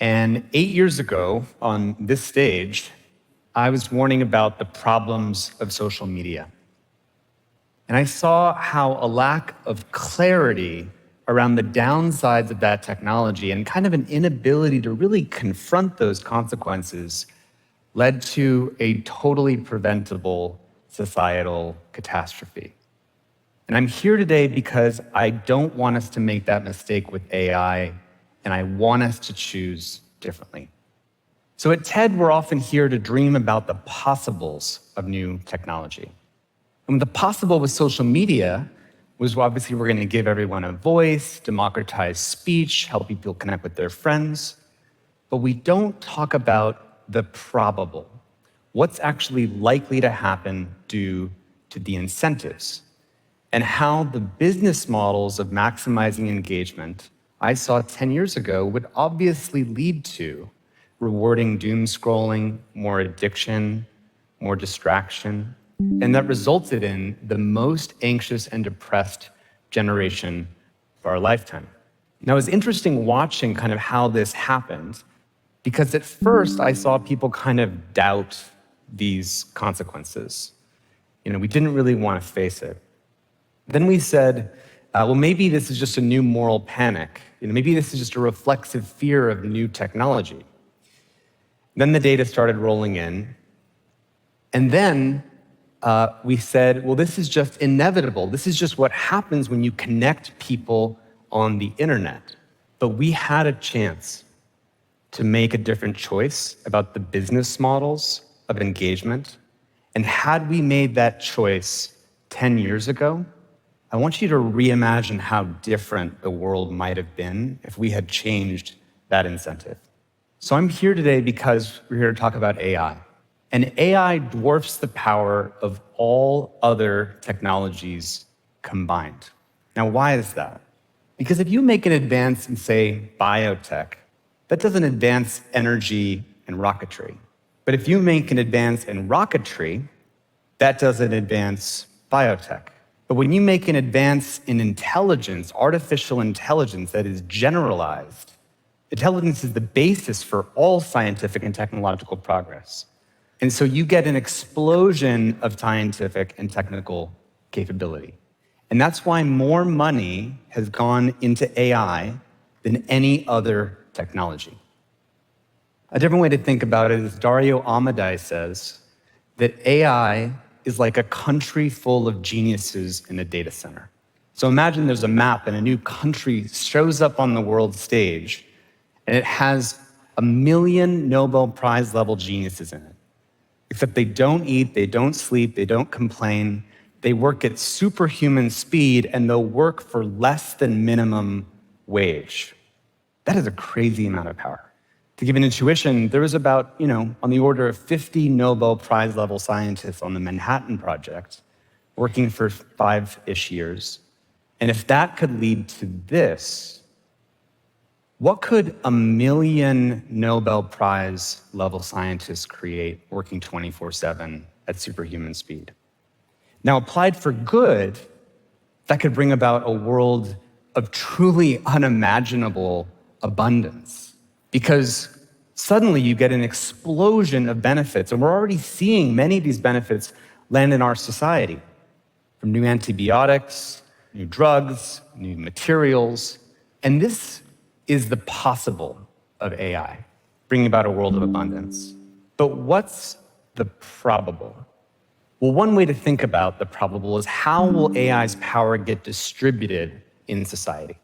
And 8 years ago, on this stage, I was warning about the problems of social media. And I saw how a lack of clarity around the downsides of that technology and kind of an inability to really confront those consequences led to a totally preventable societal catastrophe. And I'm here today because I don't want us to make that mistake with AI, and I want us to choose differently. So at TED, we're often here to dream about the possibles of new technology. And the possible with social media was obviously we're going to give everyone a voice, democratize speech, help people connect with their friends. But we don't talk about the probable, what's actually likely to happen due to the incentives, and how the business models of maximizing engagement I saw 10 years ago would obviously lead to rewarding doom scrolling, more addiction, more distraction, and that resulted in the most anxious and depressed generation of our lifetime. Now, it was interesting watching kind of how this happened, because at first I saw people kind of doubt these consequences. We didn't really want to face it. Then we said, well, maybe this is just a new moral panic. Maybe this is just a reflexive fear of new technology. Then the data started rolling in. And then we said, well, this is just inevitable. This is just what happens when you connect people on the internet. But we had a chance to make a different choice about the business models of engagement. And had we made that choice 10 years ago, I want you to reimagine how different the world might have been if we had changed that incentive. So I'm here today because we're here to talk about AI. And AI dwarfs the power of all other technologies combined. Now, why is that? Because if you make an advance in, say, biotech, that doesn't advance energy and rocketry. But if you make an advance in rocketry, that doesn't advance biotech. But when you make an advance in intelligence, artificial intelligence that is generalized, intelligence is the basis for all scientific and technological progress. And so you get an explosion of scientific and technical capability. And that's why more money has gone into AI than any other technology. A different way to think about it is Dario Amodei says that AI is like a country full of geniuses in a data center. So imagine there's a map and a new country shows up on the world stage, and it has 1 million Nobel Prize level geniuses in it. Except they don't eat, they don't sleep, they don't complain. They work at superhuman speed, and they'll work for less than minimum wage. That is a crazy amount of power. To give an intuition, there was about, on the order of 50 Nobel Prize level scientists on the Manhattan Project working for 5-ish years. And if that could lead to this, what could 1 million Nobel Prize level scientists create working 24/7 at superhuman speed? Now, applied for good, that could bring about a world of truly unimaginable abundance. Because suddenly you get an explosion of benefits, and we're already seeing many of these benefits land in our society, from new antibiotics, new drugs, new materials. And this is the possible of AI, bringing about a world of abundance. But what's the probable? Well, one way to think about the probable is how will AI's power get distributed in society?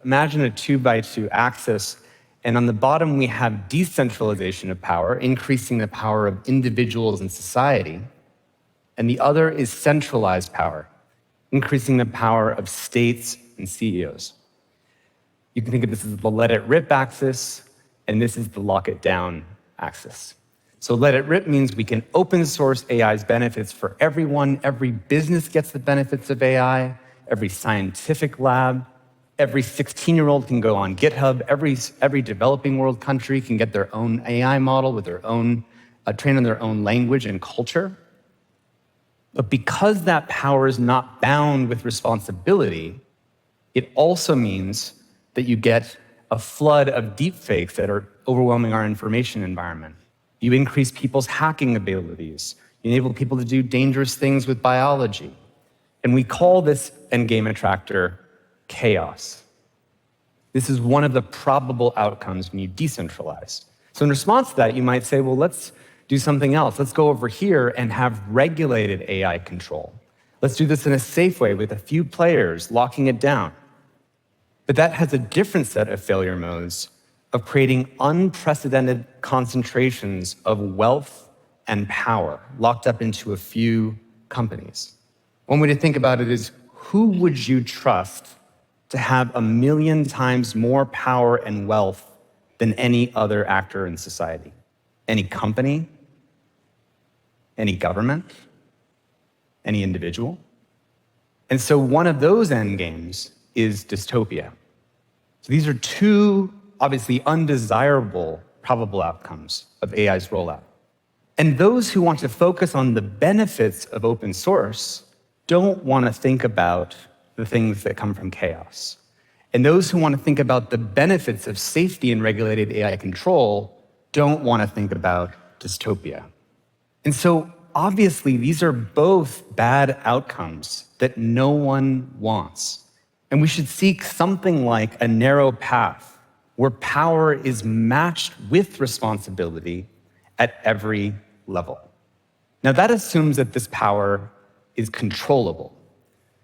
Imagine a 2x2 axis. And on the bottom, we have decentralization of power, increasing the power of individuals in society. And the other is centralized power, increasing the power of states and CEOs. You can think of this as the let it rip axis, and this is the lock it down axis. So let it rip means we can open source AI's benefits for everyone. Every business gets the benefits of AI, every scientific lab. Every 16-year-old can go on GitHub. Every developing world country can get their own AI model with their own, trained on their own language and culture. But because that power is not bound with responsibility, it also means that you get a flood of deepfakes that are overwhelming our information environment. You increase people's hacking abilities. You enable people to do dangerous things with biology. And we call this endgame attractor chaos. This is one of the probable outcomes when you decentralize. So in response to that, you might say, well, let's do something else. Let's go over here and have regulated AI control. Let's do this in a safe way with a few players, locking it down. But that has a different set of failure modes of creating unprecedented concentrations of wealth and power locked up into a few companies. One way to think about it is, who would you trust to have 1 million times more power and wealth than any other actor in society? Any company? Any government? Any individual? And so one of those endgames is dystopia. So these are two obviously undesirable probable outcomes of AI's rollout. And those who want to focus on the benefits of open source don't want to think about the things that come from chaos. And those who want to think about the benefits of safety and regulated AI control don't want to think about dystopia. And so obviously, these are both bad outcomes that no one wants. And we should seek something like a narrow path where power is matched with responsibility at every level. Now, that assumes that this power is controllable,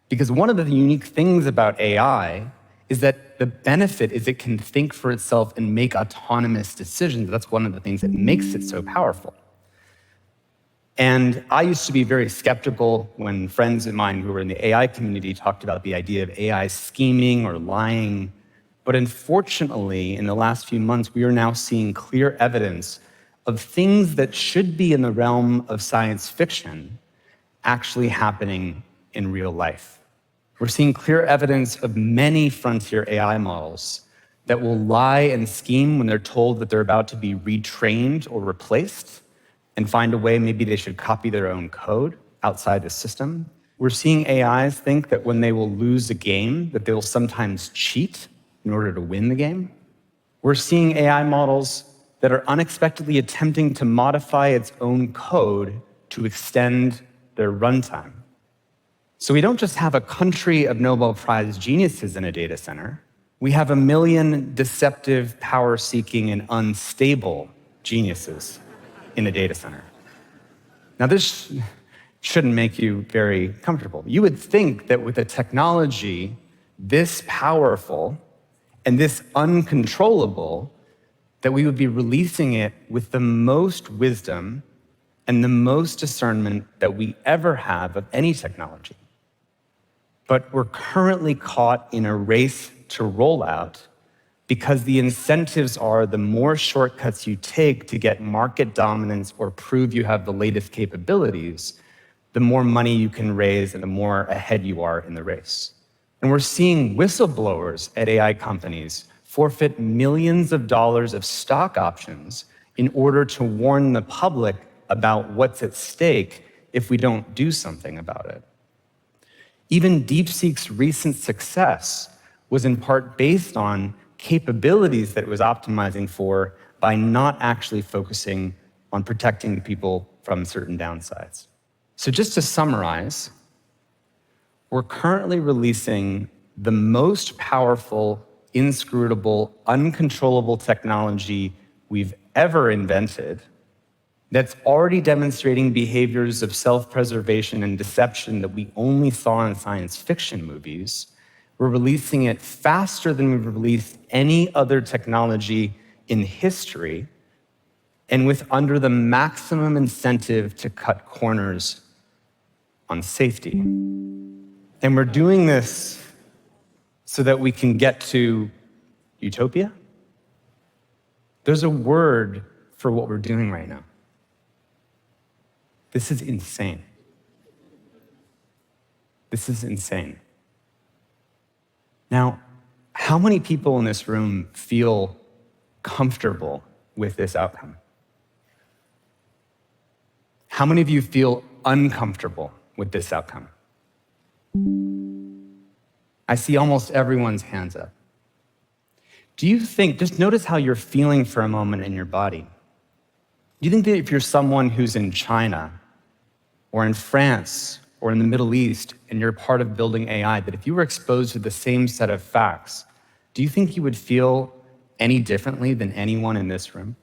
because one of the unique things about AI is that the benefit is it can think for itself and make autonomous decisions. That's one of the things that makes it so powerful. And I used to be very skeptical when friends of mine who were in the AI community talked about the idea of AI scheming or lying. But unfortunately, in the last few months, we are now seeing clear evidence of things that should be in the realm of science fiction actually happening in real life. We're seeing clear evidence of many frontier AI models that will lie and scheme when they're told that they're about to be retrained or replaced, and find a way maybe they should copy their own code outside the system. We're seeing AIs think that when they will lose a game, that they will sometimes cheat in order to win the game. We're seeing AI models that are unexpectedly attempting to modify its own code to extend their runtime. So we don't just have a country of Nobel Prize geniuses in a data center. We have 1 million deceptive, power-seeking, and unstable geniuses in a data center. Now, this shouldn't make you very comfortable. You would think that with a technology this powerful and this uncontrollable, that we would be releasing it with the most wisdom and the most discernment that we ever have of any technology. But we're currently caught in a race to roll out because the incentives are the more shortcuts you take to get market dominance or prove you have the latest capabilities, the more money you can raise and the more ahead you are in the race. And we're seeing whistleblowers at AI companies forfeit millions of dollars of stock options in order to warn the public about what's at stake if we don't do something about it. Even DeepSeek's recent success was in part based on capabilities that it was optimizing for by not actually focusing on protecting people from certain downsides. So just to summarize, we're currently releasing the most powerful, inscrutable, uncontrollable technology we've ever invented that's already demonstrating behaviors of self-preservation and deception that we only saw in science fiction movies. We're releasing it faster than we've released any other technology in history, and with under the maximum incentive to cut corners on safety. And we're doing this so that we can get to utopia? There's a word for what we're doing right now. This is insane. This is insane. Now, how many people in this room feel comfortable with this outcome? How many of you feel uncomfortable with this outcome? I see almost everyone's hands up. do you think, just notice how you're feeling for a moment in your body. Do you think that if you're someone who's in China or in France or in the Middle East and you're part of building AI, that if you were exposed to the same set of facts, do you think you would feel any differently than anyone in this room?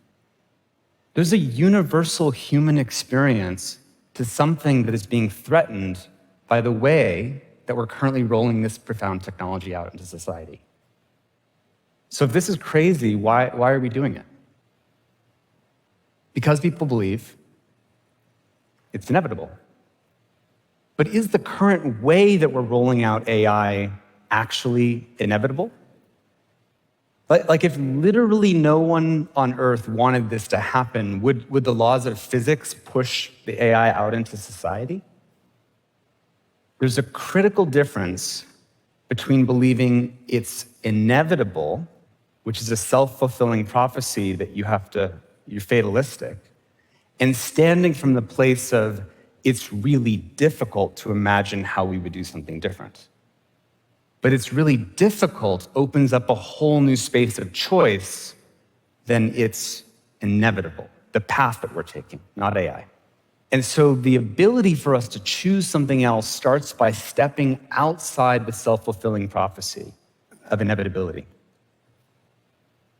There's a universal human experience to something that is being threatened by the way that we're currently rolling this profound technology out into society. So if this is crazy, why are we doing it? Because people believe it's inevitable. But is the current way that we're rolling out AI actually inevitable? Like if literally no one on Earth wanted this to happen, would the laws of physics push the AI out into society? There's a critical difference between believing it's inevitable, which is a self-fulfilling prophecy that you're fatalistic, and standing from the place of it's really difficult to imagine how we would do something different. But it's really difficult opens up a whole new space of choice, then it's inevitable, the path that we're taking, not AI. And so the ability for us to choose something else starts by stepping outside the self-fulfilling prophecy of inevitability.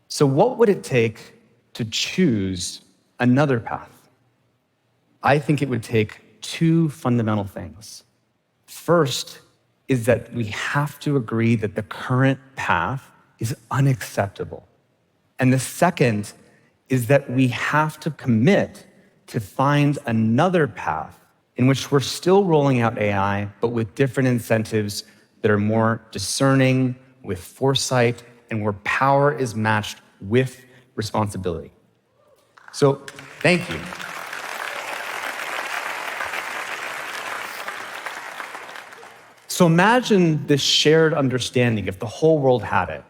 So what would it take to choose another path? I think it would take two fundamental things. First is that we have to agree that the current path is unacceptable. And the second is that we have to commit to find another path in which we're still rolling out AI, but with different incentives that are more discerning, with foresight, and where power is matched with responsibility. So, thank you. So imagine this shared understanding, if the whole world had it.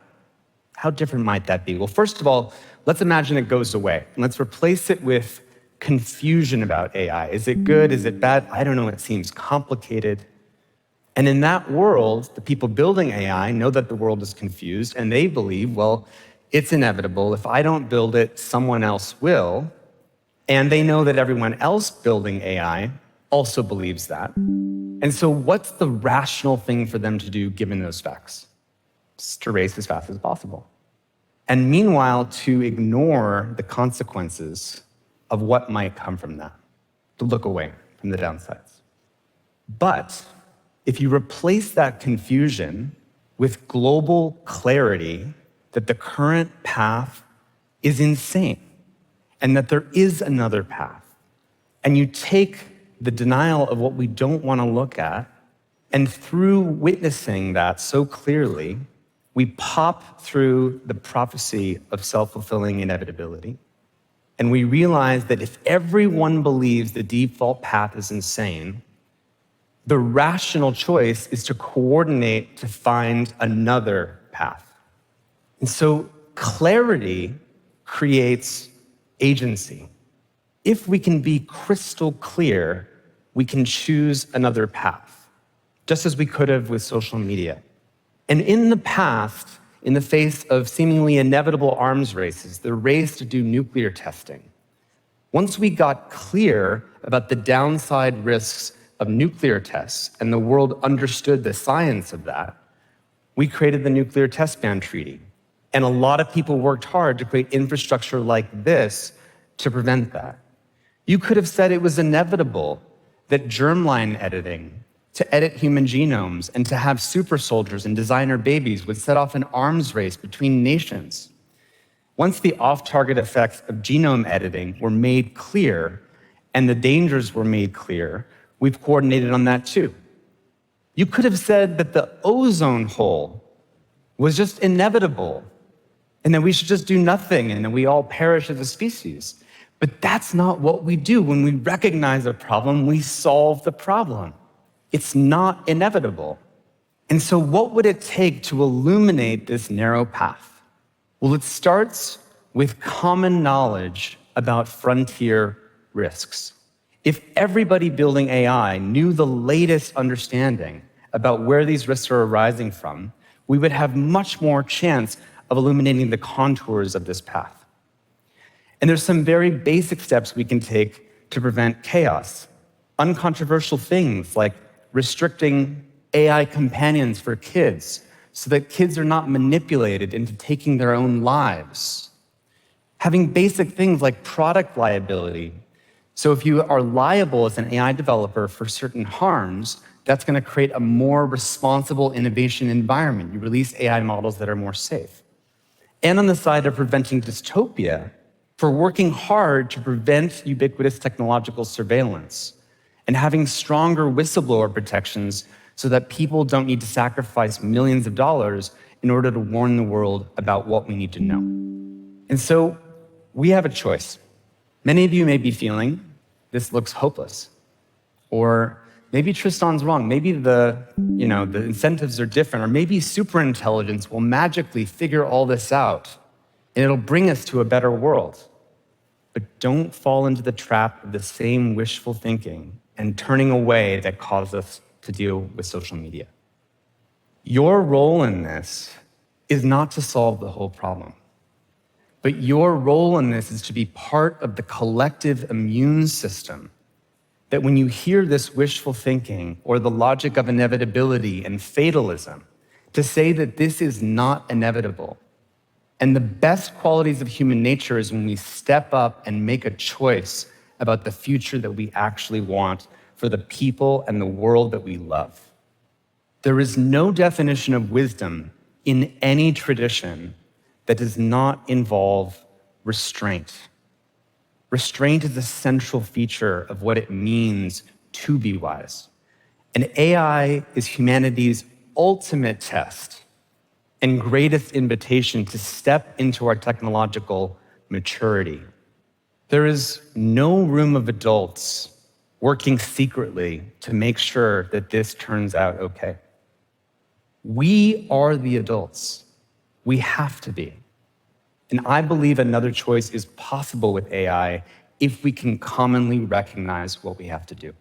How different might that be? Well, first of all, let's imagine it goes away. And let's replace it with confusion about AI. Is it good? Is it bad? I don't know. It seems complicated. And in that world, the people building AI know that the world is confused, and they believe, well, it's inevitable. If I don't build it, someone else will. And they know that everyone else building AI also believes that. And so what's the rational thing for them to do given those facts? Just to race as fast as possible. And meanwhile, to ignore the consequences of what might come from that, to look away from the downsides. But if you replace that confusion with global clarity that the current path is insane and that there is another path, and you take the denial of what we don't want to look at, and through witnessing that so clearly, we pop through the prophecy of self-fulfilling inevitability, and we realize that if everyone believes the default path is insane, the rational choice is to coordinate to find another path. And so clarity creates agency. If we can be crystal clear, we can choose another path, just as we could have with social media. And in the past, in the face of seemingly inevitable arms races, the race to do nuclear testing, once we got clear about the downside risks of nuclear tests and the world understood the science of that, we created the Nuclear Test Ban Treaty. And a lot of people worked hard to create infrastructure like this to prevent that. You could have said it was inevitable that germline editing, to edit human genomes and to have super soldiers and designer babies would set off an arms race between nations. Once the off-target effects of genome editing were made clear and the dangers were made clear, we've coordinated on that too. You could have said that the ozone hole was just inevitable and that we should just do nothing and that we all perish as a species. But that's not what we do. When we recognize a problem, we solve the problem. It's not inevitable. And so what would it take to illuminate this narrow path? Well, it starts with common knowledge about frontier risks. If everybody building AI knew the latest understanding about where these risks are arising from, we would have much more chance of illuminating the contours of this path. And there's some very basic steps we can take to prevent chaos. Uncontroversial things like restricting AI companions for kids so that kids are not manipulated into taking their own lives. Having basic things like product liability. So if you are liable as an AI developer for certain harms, that's going to create a more responsible innovation environment. You release AI models that are more safe. And on the side of preventing dystopia, for working hard to prevent ubiquitous technological surveillance and having stronger whistleblower protections so that people don't need to sacrifice millions of dollars in order to warn the world about what we need to know. And so we have a choice. Many of you may be feeling, this looks hopeless. Or maybe Tristan's wrong. Maybe the incentives are different. Or maybe superintelligence will magically figure all this out and it'll bring us to a better world. But don't fall into the trap of the same wishful thinking and turning away that caused us to deal with social media. Your role in this is not to solve the whole problem, but your role in this is to be part of the collective immune system that when you hear this wishful thinking or the logic of inevitability and fatalism, to say that this is not inevitable. And the best qualities of human nature is when we step up and make a choice about the future that we actually want for the people and the world that we love. There is no definition of wisdom in any tradition that does not involve restraint. Restraint is a central feature of what it means to be wise. And AI is humanity's ultimate test and greatest invitation to step into our technological maturity. There is no room of adults working secretly to make sure that this turns out okay. We are the adults. We have to be. And I believe another choice is possible with AI if we can commonly recognize what we have to do.